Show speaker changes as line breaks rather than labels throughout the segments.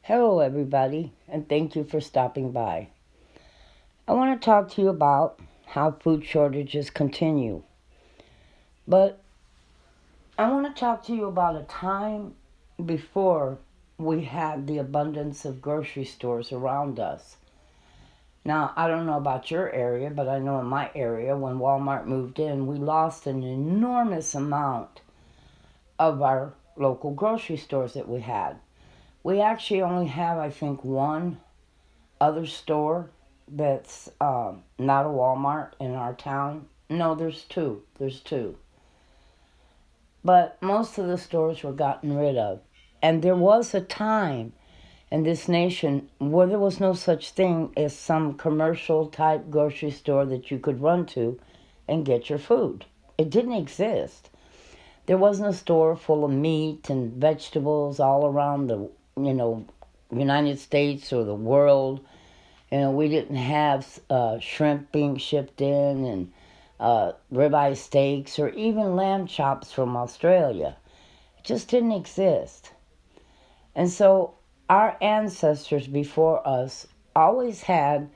Hello, everybody, and thank you for stopping by. I want to talk to you about how food shortages continue, but I want to talk to you about a time before we had the abundance of grocery stores around us. Now, I don't know about your area, but I know in my area, when Walmart moved in, we lost an enormous amount of our local grocery stores that we had. We actually only have, I think, one other store that's not a Walmart in our town. No, there's two. There's two. But most of the stores were gotten rid of. And there was a time in this nation where there was no such thing as some commercial type grocery store that you could run to and get your food. It didn't exist. There wasn't a store full of meat and vegetables all around the, United States or the world. We didn't have shrimp being shipped in and ribeye steaks or even lamb chops from Australia. It just didn't exist. And so our ancestors before us always had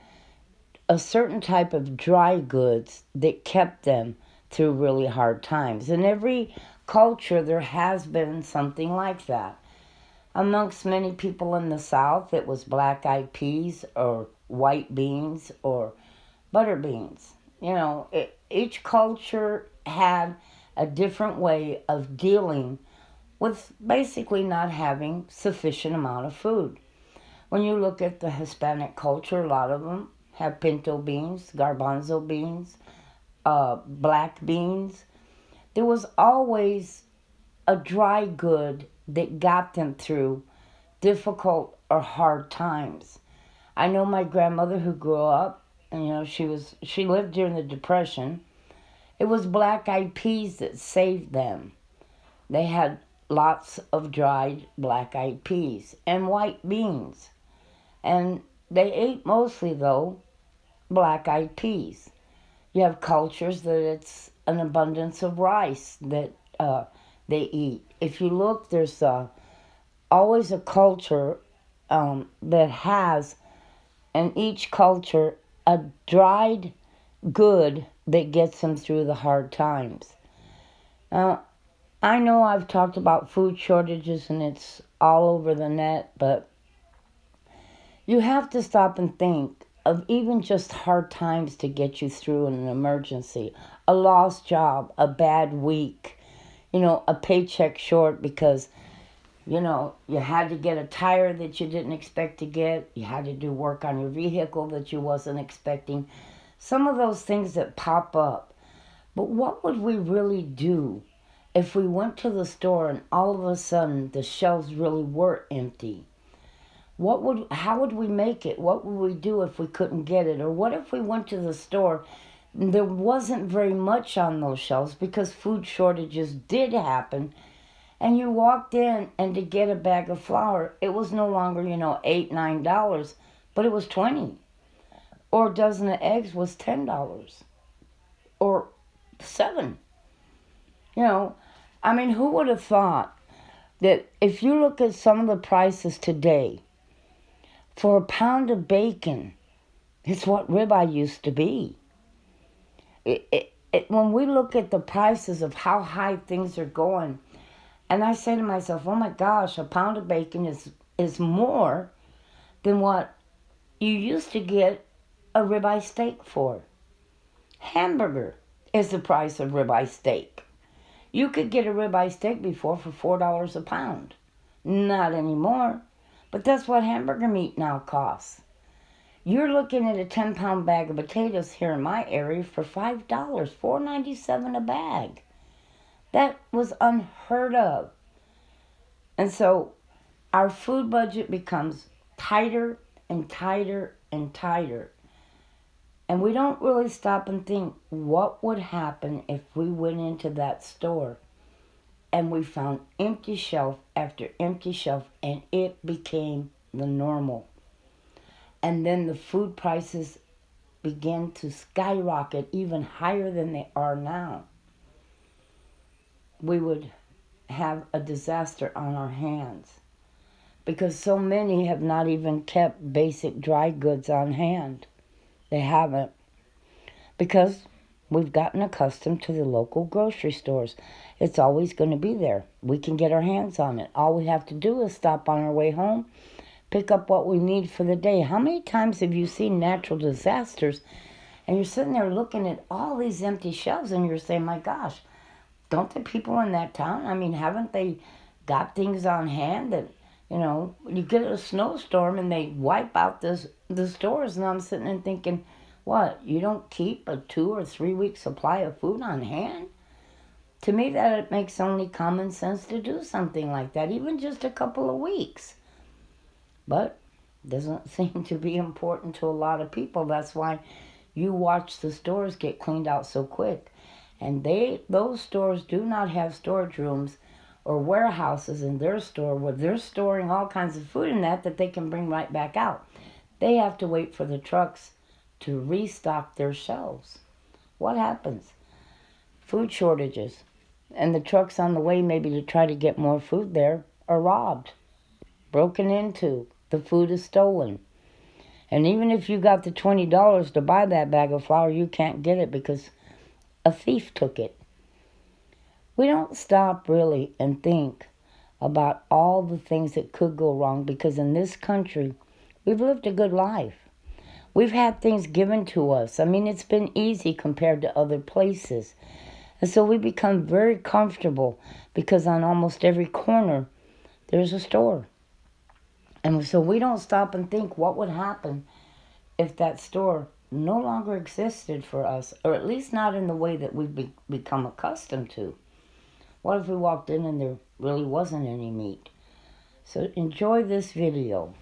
a certain type of dry goods that kept them through really hard times. In every culture, there has been something like that. Amongst many people in the South, it was black-eyed peas or white beans or butter beans. Each culture had a different way of dealing with basically not having sufficient amount of food. When you look at the Hispanic culture, a lot of them have pinto beans, garbanzo beans, black beans. There was always a dry good that got them through difficult or hard times. I know my grandmother who grew up, and she lived during the Depression. It was black-eyed peas that saved them. They had lots of dried black-eyed peas and white beans. And they ate mostly, though, black-eyed peas. You have cultures that it's an abundance of rice that they eat. If you look, there's always a culture that has, in each culture, a dried good that gets them through the hard times. Now, I know I've talked about food shortages and it's all over the net, but you have to stop and think of even just hard times to get you through in an emergency. A lost job, a bad week, a paycheck short because you had to get a tire that you didn't expect to get. You had to do work on your vehicle that you wasn't expecting. Some of those things that pop up. But what would we really do if we went to the store and all of a sudden the shelves really were empty? How would we make it? What would we do if we couldn't get it? Or what if we went to the store and there wasn't very much on those shelves because food shortages did happen, and you walked in and to get a bag of flour, it was no longer, $8, $9, but it was 20. Or a dozen of eggs was $10. Or 7. Who would have thought that if you look at some of the prices today, for a pound of bacon, it's what ribeye used to be. When we look at the prices of how high things are going, and I say to myself, oh my gosh, a pound of bacon is more than what you used to get a ribeye steak for. Hamburger is the price of ribeye steak. You could get a ribeye steak before for $4 a pound. Not anymore. But that's what hamburger meat now costs. You're looking at a 10-pound bag of potatoes here in my area for $5, $4.97 a bag. That was unheard of. And so our food budget becomes tighter and tighter and tighter. And we don't really stop and think what would happen if we went into that store and we found empty shelf after empty shelf and it became the normal. And then the food prices began to skyrocket even higher than they are now. We would have a disaster on our hands. because so many have not even kept basic dry goods on hand. They haven't, because we've gotten accustomed to the local grocery stores. It's always going to be there. We can get our hands on it. All we have to do is stop on our way home, pick up what we need for the day. How many times have you seen natural disasters and you're sitting there looking at all these empty shelves and you're saying, my gosh, don't the people in that town, I mean, haven't they got things on hand that, you get a snowstorm and they wipe out the stores, and I'm sitting there thinking, what, you don't keep a 2 or 3 week supply of food on hand? To me, that it makes only common sense to do something like that, even just a couple of weeks. But it doesn't seem to be important to a lot of people. That's why you watch the stores get cleaned out so quick. And those stores do not have storage rooms or warehouses in their store where they're storing all kinds of food in that they can bring right back out. They have to wait for the trucks to restock their shelves. What happens? Food shortages. And the trucks on the way, maybe to try to get more food there, are robbed, broken into. The food is stolen. And even if you got the $20 to buy that bag of flour, you can't get it because a thief took it. We don't stop really and think about all the things that could go wrong, because in this country, we've lived a good life. We've had things given to us. I mean, it's been easy compared to other places. And so we become very comfortable because on almost every corner, there's a store. And so we don't stop and think what would happen if that store no longer existed for us, or at least not in the way that we've become accustomed to. What if we walked in and there really wasn't any meat? So enjoy this video.